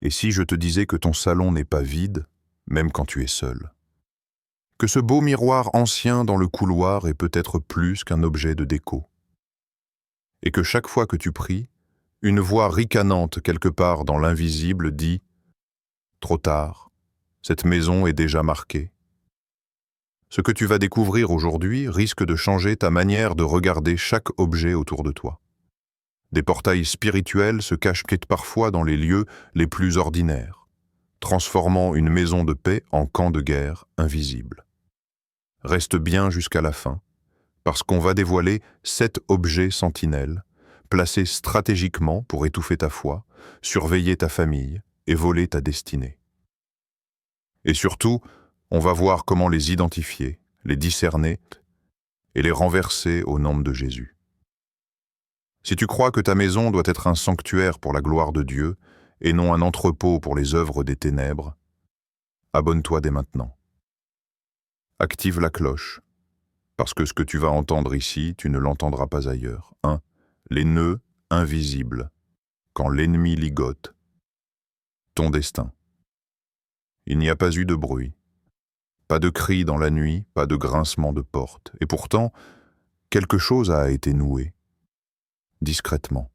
Et si je te disais que ton salon n'est pas vide, même quand tu es seul? Que ce beau miroir ancien dans le couloir est peut-être plus qu'un objet de déco? Et que chaque fois que tu pries, une voix ricanante quelque part dans l'invisible dit « Trop tard, cette maison est déjà marquée ». Ce que tu vas découvrir aujourd'hui risque de changer ta manière de regarder chaque objet autour de toi. Des portails spirituels se cachent parfois dans les lieux les plus ordinaires, transformant une maison de paix en camp de guerre invisible. Reste bien jusqu'à la fin, parce qu'on va dévoiler 7 objets sentinelles, placés stratégiquement pour étouffer ta foi, surveiller ta famille et voler ta destinée. Et surtout, on va voir comment les identifier, les discerner et les renverser au nom de Jésus. Si tu crois que ta maison doit être un sanctuaire pour la gloire de Dieu et non un entrepôt pour les œuvres des ténèbres, abonne-toi dès maintenant. Active la cloche, parce que ce que tu vas entendre ici, tu ne l'entendras pas ailleurs. 1. Les nœuds invisibles, quand l'ennemi ligote. Ton destin. Il n'y a pas eu de bruit, pas de cris dans la nuit, pas de grincement de porte. Et pourtant, quelque chose a été noué, discrètement,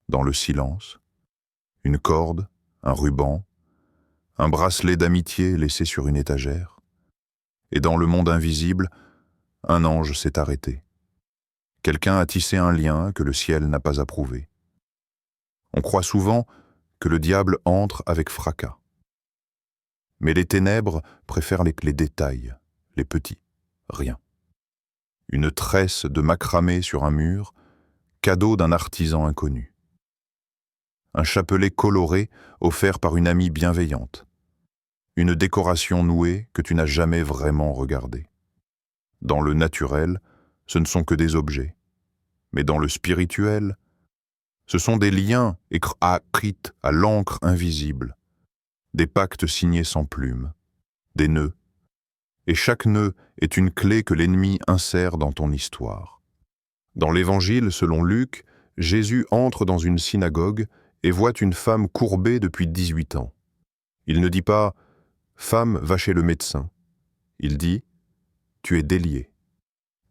dans le silence. Une corde, un ruban, un bracelet d'amitié laissé sur une étagère. Et dans le monde invisible, un ange s'est arrêté. Quelqu'un a tissé un lien que le ciel n'a pas approuvé. On croit souvent que le diable entre avec fracas. Mais les ténèbres préfèrent les détails, les petits, rien. Une tresse de macramé sur un mur, cadeau d'un artisan inconnu. Un chapelet coloré offert par une amie bienveillante. Une décoration nouée que tu n'as jamais vraiment regardée. Dans le naturel, ce ne sont que des objets. Mais dans le spirituel, ce sont des liens écrits à l'encre invisible, des pactes signés sans plume, des nœuds. Et chaque nœud est une clé que l'ennemi insère dans ton histoire. Dans l'Évangile, selon Luc, Jésus entre dans une synagogue et voit une femme courbée depuis 18 ans. Il ne dit pas « Femme, va chez le médecin ». Il dit « Tu es déliée,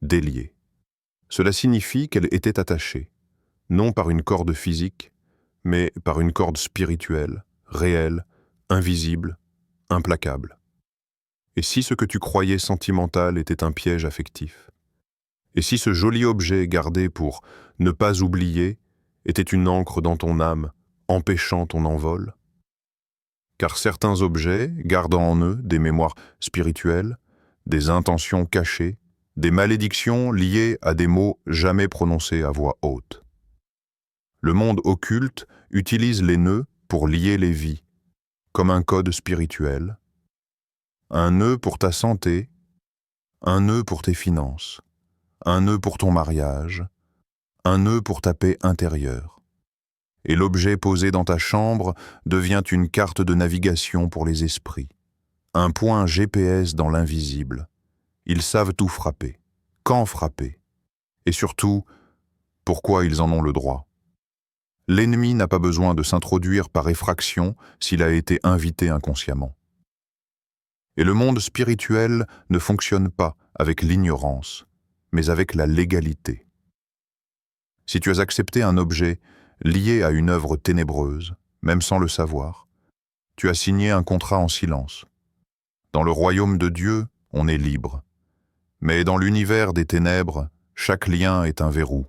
déliée ». Cela signifie qu'elle était attachée, non par une corde physique, mais par une corde spirituelle, réelle, invisible, implacable. Et si ce que tu croyais sentimental était un piège affectif? Et si ce joli objet gardé pour ne pas oublier était une encre dans ton âme, empêchant ton envol? Car certains objets gardent en eux des mémoires spirituelles, des intentions cachées, des malédictions liées à des mots jamais prononcés à voix haute. Le monde occulte utilise les nœuds pour lier les vies, comme un code spirituel. Un nœud pour ta santé, un nœud pour tes finances, un nœud pour ton mariage, un nœud pour ta paix intérieure. Et l'objet posé dans ta chambre devient une carte de navigation pour les esprits, un point GPS dans l'invisible. Ils savent où frapper, quand frapper, et surtout, pourquoi ils en ont le droit. L'ennemi n'a pas besoin de s'introduire par effraction s'il a été invité inconsciemment. Et le monde spirituel ne fonctionne pas avec l'ignorance, mais avec la légalité. Si tu as accepté un objet lié à une œuvre ténébreuse, même sans le savoir, tu as signé un contrat en silence. Dans le royaume de Dieu, on est libre. Mais dans l'univers des ténèbres, chaque lien est un verrou.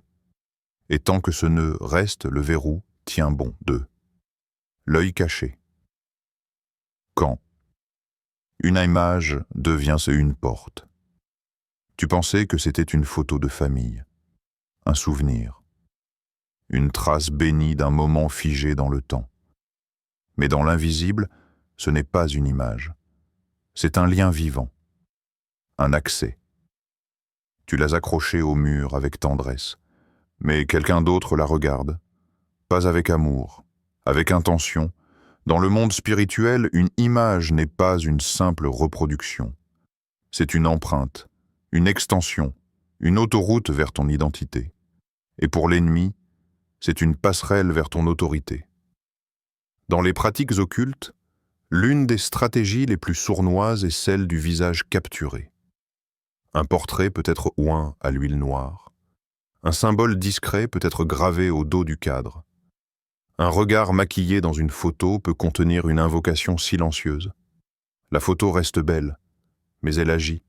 Et tant que ce nœud reste, le verrou tient bon. 2. L'œil caché. Quand une image devient une porte. Tu pensais que c'était une photo de famille, un souvenir, une trace bénie d'un moment figé dans le temps. Mais dans l'invisible, ce n'est pas une image. C'est un lien vivant, un accès. Tu l'as accroché au mur avec tendresse, mais quelqu'un d'autre la regarde, pas avec amour, avec intention. Dans le monde spirituel, une image n'est pas une simple reproduction. C'est une empreinte, une extension, une autoroute vers ton identité. Et pour l'ennemi, c'est une passerelle vers ton autorité. Dans les pratiques occultes, l'une des stratégies les plus sournoises est celle du visage capturé. Un portrait peut être oint à l'huile noire. Un symbole discret peut être gravé au dos du cadre. Un regard maquillé dans une photo peut contenir une invocation silencieuse. La photo reste belle, mais elle agit.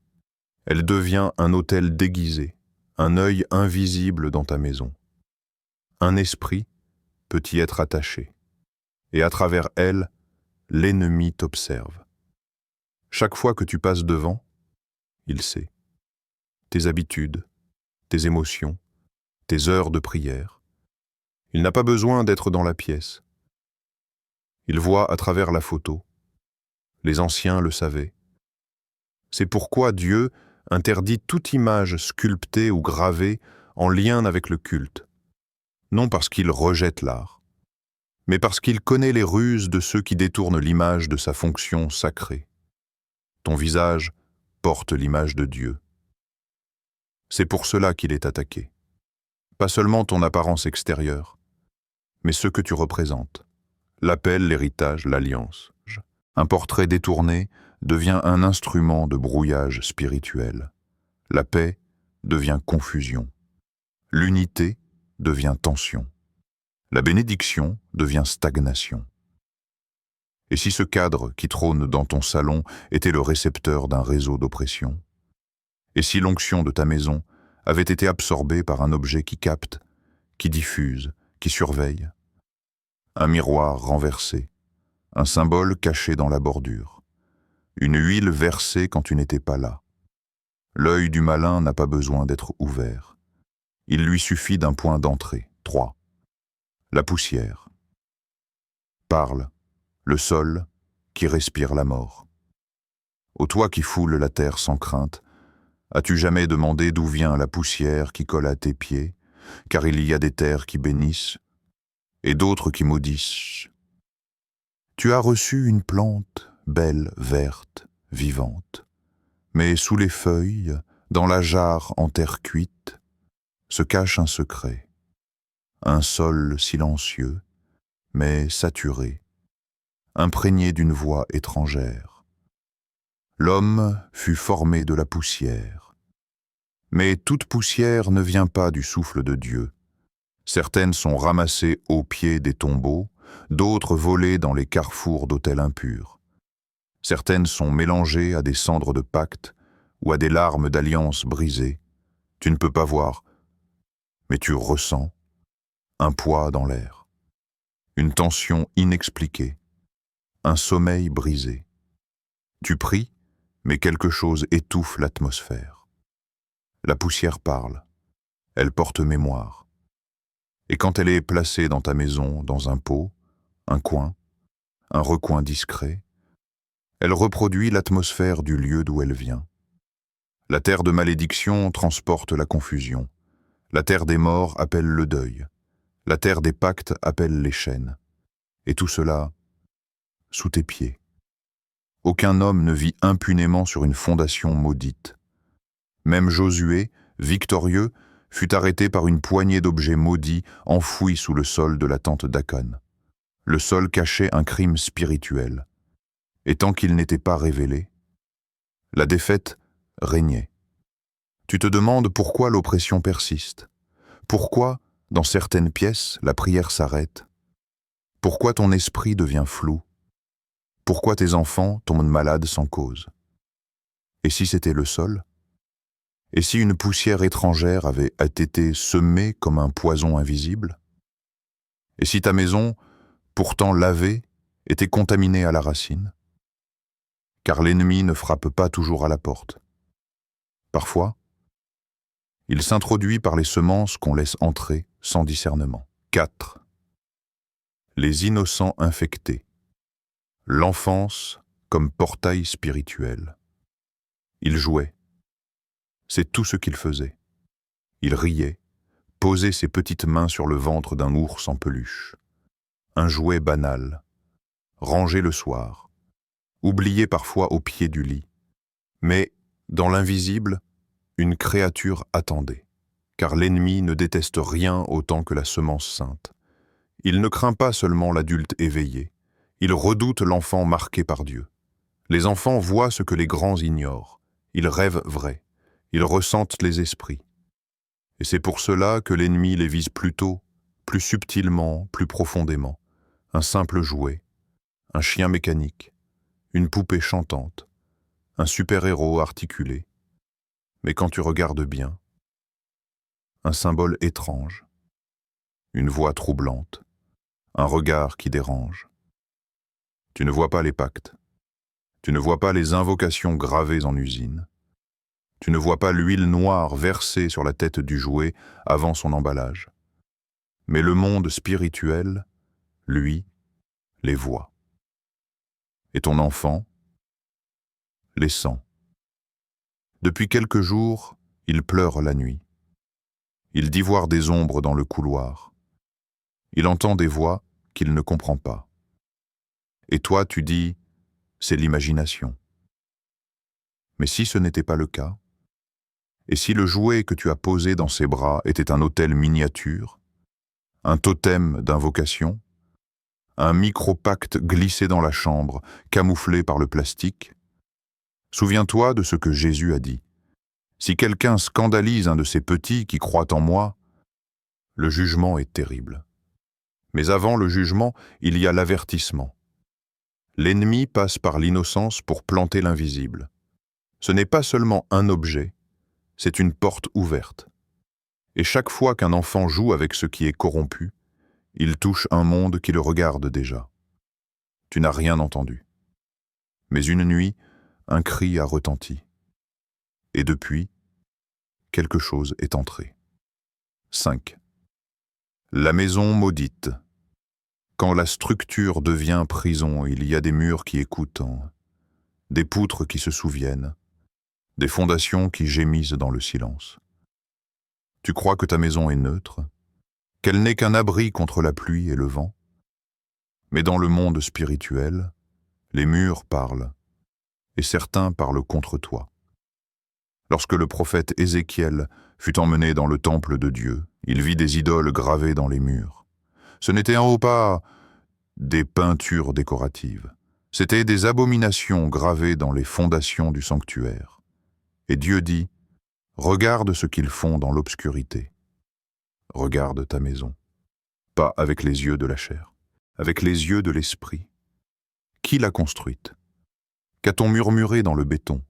Elle devient un autel déguisé, un œil invisible dans ta maison. Un esprit peut y être attaché. Et à travers elle, l'ennemi t'observe. Chaque fois que tu passes devant, il sait. Tes habitudes, tes émotions, tes heures de prière. Il n'a pas besoin d'être dans la pièce. Il voit à travers la photo. Les anciens le savaient. C'est pourquoi Dieu interdit toute image sculptée ou gravée en lien avec le culte. Non parce qu'il rejette l'art, mais parce qu'il connaît les ruses de ceux qui détournent l'image de sa fonction sacrée. Ton visage porte l'image de Dieu. C'est pour cela qu'il est attaqué. Pas seulement ton apparence extérieure, mais ce que tu représentes. L'appel, l'héritage, l'alliance. Un portrait détourné devient un instrument de brouillage spirituel. La paix devient confusion. L'unité devient tension. La bénédiction devient stagnation. Et si ce cadre qui trône dans ton salon était le récepteur d'un réseau d'oppression? Et si l'onction de ta maison avait été absorbée par un objet qui capte, qui diffuse, qui surveille? Un miroir renversé, un symbole caché dans la bordure, une huile versée quand tu n'étais pas là. L'œil du malin n'a pas besoin d'être ouvert. Il lui suffit d'un point d'entrée. 3. La poussière. Parle, le sol qui respire la mort. Ô toi qui foules la terre sans crainte, as-tu jamais demandé d'où vient la poussière qui colle à tes pieds, car il y a des terres qui bénissent et d'autres qui maudissent? Tu as reçu une plante belle, verte, vivante, mais sous les feuilles, dans la jarre en terre cuite, se cache un secret, un sol silencieux, mais saturé, imprégné d'une voix étrangère. L'homme fut formé de la poussière. Mais toute poussière ne vient pas du souffle de Dieu. Certaines sont ramassées au pied des tombeaux, d'autres volées dans les carrefours d'autels impurs. Certaines sont mélangées à des cendres de pacte ou à des larmes d'alliance brisées. Tu ne peux pas voir, mais tu ressens un poids dans l'air, une tension inexpliquée, un sommeil brisé. Tu pries, mais quelque chose étouffe l'atmosphère. La poussière parle, elle porte mémoire. Et quand elle est placée dans ta maison, dans un pot, un coin, un recoin discret, elle reproduit l'atmosphère du lieu d'où elle vient. La terre de malédiction transporte la confusion. La terre des morts appelle le deuil. La terre des pactes appelle les chaînes. Et tout cela, sous tes pieds. Aucun homme ne vit impunément sur une fondation maudite. Même Josué, victorieux, fut arrêté par une poignée d'objets maudits enfouis sous le sol de la tente d'Akan. Le sol cachait un crime spirituel. Et tant qu'il n'était pas révélé, la défaite régnait. Tu te demandes pourquoi l'oppression persiste. Pourquoi, dans certaines pièces, la prière s'arrête. Pourquoi ton esprit devient flou. Pourquoi tes enfants tombent malades sans cause. Et si c'était le sol? Et si une poussière étrangère avait été semée comme un poison invisible? Et si ta maison, pourtant lavée, était contaminée à la racine? Car l'ennemi ne frappe pas toujours à la porte. Parfois, il s'introduit par les semences qu'on laisse entrer sans discernement. 4. Les innocents infectés. L'enfance comme portail spirituel. Il jouait. C'est tout ce qu'il faisait. Il riait, posait ses petites mains sur le ventre d'un ours en peluche. Un jouet banal, rangé le soir, oublié parfois au pied du lit. Mais, dans l'invisible, une créature attendait, car l'ennemi ne déteste rien autant que la semence sainte. Il ne craint pas seulement l'adulte éveillé, Ils redoutent l'enfant marqué par Dieu. Les enfants voient ce que les grands ignorent. Ils rêvent vrai. Ils ressentent les esprits. Et c'est pour cela que l'ennemi les vise plus tôt, plus subtilement, plus profondément. Un simple jouet, un chien mécanique, une poupée chantante, un super-héros articulé. Mais quand tu regardes bien, un symbole étrange, une voix troublante, un regard qui dérange. Tu ne vois pas les pactes. Tu ne vois pas les invocations gravées en usine. Tu ne vois pas l'huile noire versée sur la tête du jouet avant son emballage. Mais le monde spirituel, lui, les voit. Et ton enfant les sent. Depuis quelques jours, il pleure la nuit. Il dit voir des ombres dans le couloir. Il entend des voix qu'il ne comprend pas. Et toi, tu dis, c'est l'imagination. Mais si ce n'était pas le cas, et si le jouet que tu as posé dans ses bras était un autel miniature, un totem d'invocation, un micro-pacte glissé dans la chambre, camouflé par le plastique, souviens-toi de ce que Jésus a dit. Si quelqu'un scandalise un de ces petits qui croient en moi, le jugement est terrible. Mais avant le jugement, il y a l'avertissement. L'ennemi passe par l'innocence pour planter l'invisible. Ce n'est pas seulement un objet, c'est une porte ouverte. Et chaque fois qu'un enfant joue avec ce qui est corrompu, il touche un monde qui le regarde déjà. Tu n'as rien entendu. Mais une nuit, un cri a retenti. Et depuis, quelque chose est entré. 5. La maison maudite. Quand la structure devient prison, il y a des murs qui écoutent, des poutres qui se souviennent, des fondations qui gémissent dans le silence. Tu crois que ta maison est neutre, qu'elle n'est qu'un abri contre la pluie et le vent. Mais dans le monde spirituel, les murs parlent, et certains parlent contre toi. Lorsque le prophète Ézéchiel fut emmené dans le temple de Dieu, il vit des idoles gravées dans les murs. Ce n'était en haut pas des peintures décoratives, c'étaient des abominations gravées dans les fondations du sanctuaire. Et Dieu dit, « Regarde ce qu'ils font dans l'obscurité. Regarde ta maison. » Pas avec les yeux de la chair, avec les yeux de l'esprit. Qui l'a construite? Qu'a-t-on murmuré dans le béton?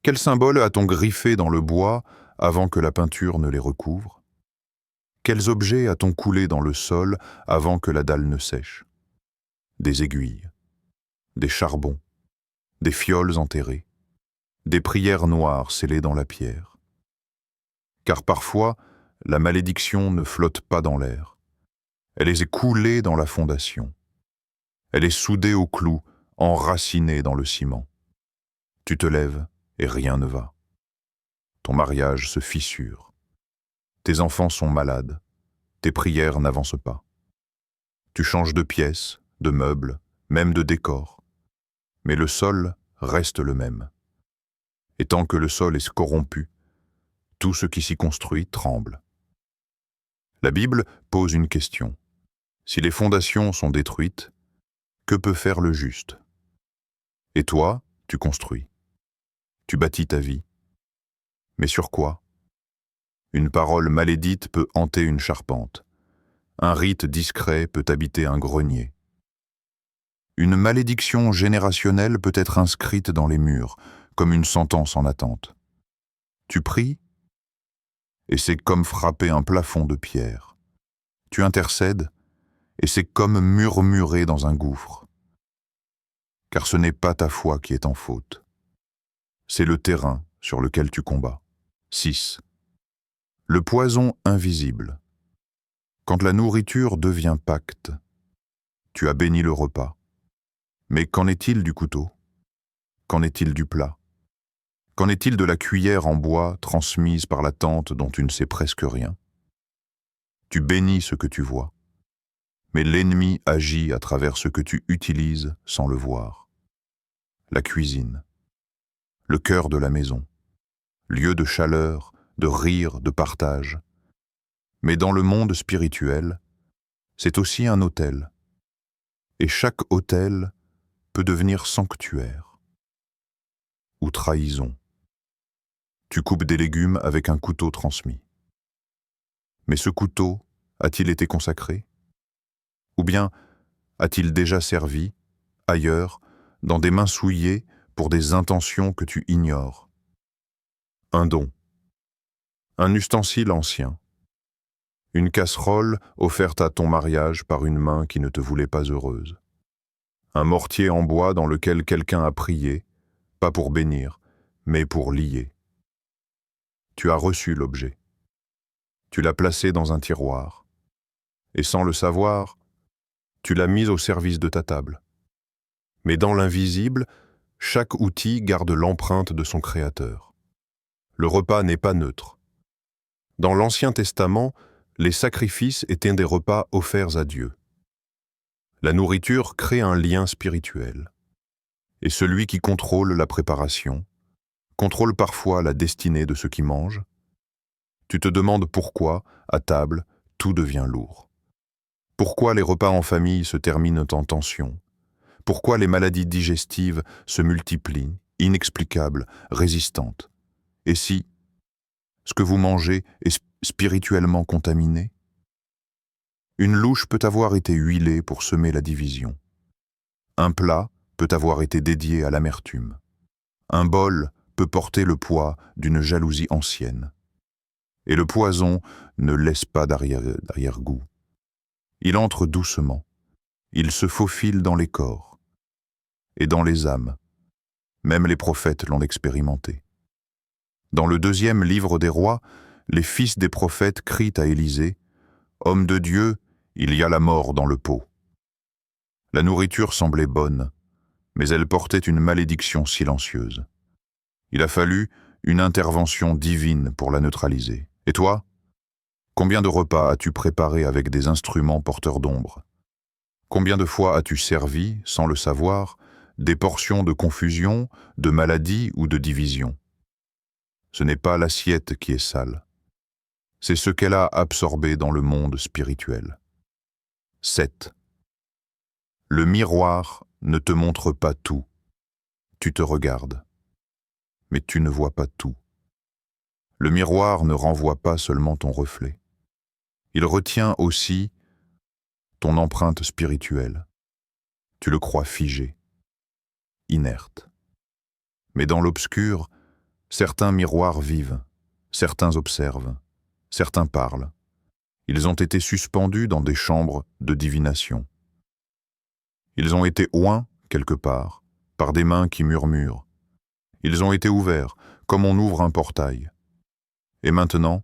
Quel symbole a-t-on griffé dans le bois avant que la peinture ne les recouvre? Quels objets a-t-on coulé dans le sol avant que la dalle ne sèche? Des aiguilles, des charbons, des fioles enterrées, des prières noires scellées dans la pierre. Car parfois, la malédiction ne flotte pas dans l'air. Elle est coulée dans la fondation. Elle est soudée au clou, enracinée dans le ciment. Tu te lèves et rien ne va. Ton mariage se fissure. Tes enfants sont malades. Tes prières n'avancent pas. Tu changes de pièces, de meubles, même de décor. Mais le sol reste le même. Et tant que le sol est corrompu, tout ce qui s'y construit tremble. La Bible pose une question. Si les fondations sont détruites, que peut faire le juste? Et toi, tu construis. Tu bâtis ta vie. Mais sur quoi? Une parole malédite peut hanter une charpente. Un rite discret peut habiter un grenier. Une malédiction générationnelle peut être inscrite dans les murs, comme une sentence en attente. Tu pries, et c'est comme frapper un plafond de pierre. Tu intercèdes, et c'est comme murmurer dans un gouffre. Car ce n'est pas ta foi qui est en faute. C'est le terrain sur lequel tu combats. 6. Le poison invisible. Quand la nourriture devient pacte, tu as béni le repas. Mais qu'en est-il du couteau? Qu'en est-il du plat? Qu'en est-il de la cuillère en bois transmise par la tante dont tu ne sais presque rien? Tu bénis ce que tu vois, mais l'ennemi agit à travers ce que tu utilises sans le voir. La cuisine, le cœur de la maison, lieu de chaleur, de rire, de partage. Mais dans le monde spirituel, c'est aussi un autel. et chaque autel peut devenir sanctuaire ou trahison. Tu coupes des légumes avec un couteau transmis. Mais ce couteau a-t-il été consacré? Ou bien a-t-il déjà servi, ailleurs, dans des mains souillées pour des intentions que tu ignores? Un don, un ustensile ancien, une casserole offerte à ton mariage par une main qui ne te voulait pas heureuse, un mortier en bois dans lequel quelqu'un a prié, pas pour bénir, mais pour lier. Tu as reçu l'objet. Tu l'as placé dans un tiroir. Et sans le savoir, tu l'as mis au service de ta table. Mais dans l'invisible, chaque outil garde l'empreinte de son créateur. Le repas n'est pas neutre. Dans l'Ancien Testament, les sacrifices étaient des repas offerts à Dieu. La nourriture crée un lien spirituel. Et celui qui contrôle la préparation contrôle parfois la destinée de ceux qui mangent. Tu te demandes pourquoi, à table, tout devient lourd. Pourquoi les repas en famille se terminent en tension? Pourquoi les maladies digestives se multiplient, inexplicables, résistantes? Et si ce que vous mangez est spirituellement contaminé? Une louche peut avoir été huilée pour semer la division. Un plat peut avoir été dédié à l'amertume. Un bol peut porter le poids d'une jalousie ancienne. Et le poison ne laisse pas d'arrière-goût. Il entre doucement. Il se faufile dans les corps et dans les âmes. Même les prophètes l'ont expérimenté. Dans le 2e livre des rois, les fils des prophètes crient à Élisée « Homme de Dieu, il y a la mort dans le pot ». La nourriture semblait bonne, mais elle portait une malédiction silencieuse. Il a fallu une intervention divine pour la neutraliser. Et toi? Combien de repas as-tu préparé avec des instruments porteurs d'ombre? Combien de fois as-tu servi, sans le savoir, des portions de confusion, de maladie ou de division? Ce n'est pas l'assiette qui est sale. C'est ce qu'elle a absorbé dans le monde spirituel. 7. Le miroir ne te montre pas tout. Tu te regardes. Mais tu ne vois pas tout. Le miroir ne renvoie pas seulement ton reflet. Il retient aussi ton empreinte spirituelle. Tu le crois figé, inerte. Mais dans l'obscur, certains miroirs vivent, certains observent, certains parlent. Ils ont été suspendus dans des chambres de divination. Ils ont été oints, quelque part, par des mains qui murmurent. Ils ont été ouverts, comme on ouvre un portail. Et maintenant,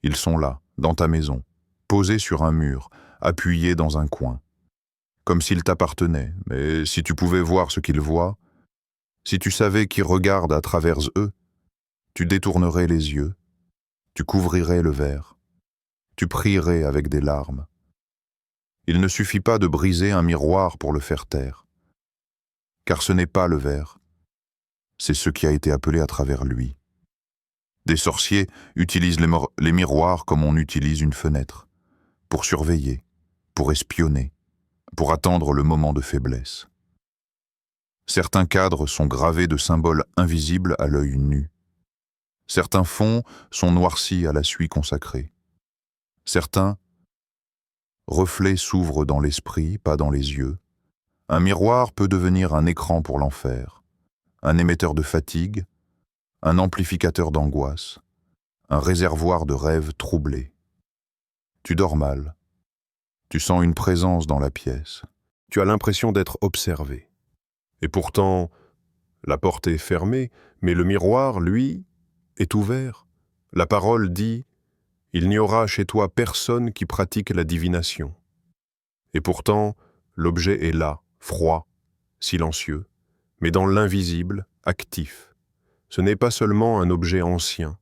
ils sont là, dans ta maison, posés sur un mur, appuyés dans un coin. Comme s'ils t'appartenaient, mais si tu pouvais voir ce qu'ils voient, si tu savais qui regarde à travers eux, tu détournerais les yeux, tu couvrirais le verre, tu prierais avec des larmes. Il ne suffit pas de briser un miroir pour le faire taire, car ce n'est pas le verre, c'est ce qui a été appelé à travers lui. Des sorciers utilisent les miroirs comme on utilise une fenêtre, pour surveiller, pour espionner, pour attendre le moment de faiblesse. Certains cadres sont gravés de symboles invisibles à l'œil nu. Certains fonds sont noircis à la suie consacrée. Certains reflets s'ouvrent dans l'esprit, pas dans les yeux. Un miroir peut devenir un écran pour l'enfer, un émetteur de fatigue, un amplificateur d'angoisse, un réservoir de rêves troublés. Tu dors mal. Tu sens une présence dans la pièce. Tu as l'impression d'être observé. Et pourtant, la porte est fermée, mais le miroir, lui, est ouvert. La parole dit « Il n'y aura chez toi personne qui pratique la divination ». Et pourtant, l'objet est là, froid, silencieux, mais dans l'invisible, actif. Ce n'est pas seulement un objet ancien,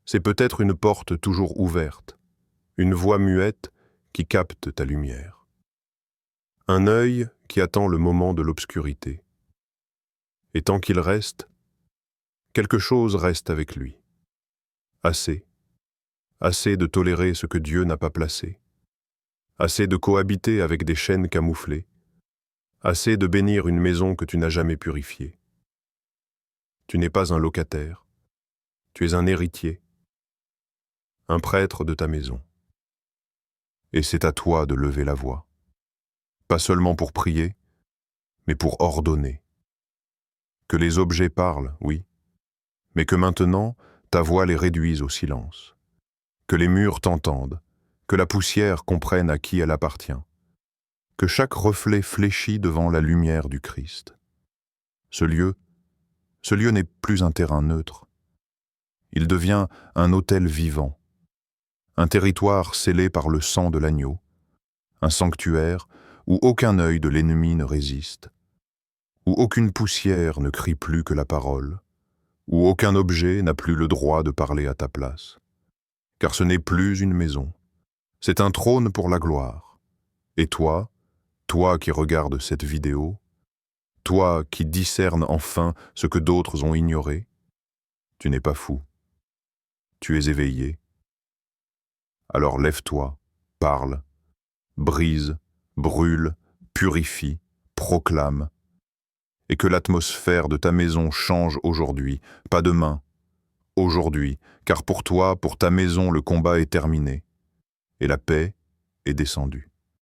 c'est peut-être une porte toujours ouverte, une voix muette qui capte ta lumière. Un œil qui attend le moment de l'obscurité. Et tant qu'il reste, quelque chose reste avec lui. Assez. Assez de tolérer ce que Dieu n'a pas placé. Assez de cohabiter avec des chaînes camouflées. Assez de bénir une maison que tu n'as jamais purifiée. Tu n'es pas un locataire, tu es un héritier, un prêtre de ta maison. Et c'est à toi de lever la voix, pas seulement pour prier, mais pour ordonner. Que les objets parlent, oui, mais que maintenant, ta voix les réduise au silence. Que les murs t'entendent, que la poussière comprenne à qui elle appartient. Que chaque reflet fléchit devant la lumière du Christ. Ce lieu n'est plus un terrain neutre. Il devient un autel vivant, un territoire scellé par le sang de l'agneau, un sanctuaire où aucun œil de l'ennemi ne résiste, où aucune poussière ne crie plus que la parole, où aucun objet n'a plus le droit de parler à ta place. Car ce n'est plus une maison, c'est un trône pour la gloire. Et toi qui regardes cette vidéo, toi qui discernes enfin ce que d'autres ont ignoré, tu n'es pas fou, tu es éveillé. Alors lève-toi, parle, brise, brûle, purifie, proclame, et que l'atmosphère de ta maison change aujourd'hui, pas demain, aujourd'hui, car pour toi, pour ta maison, le combat est terminé, et la paix est descendue.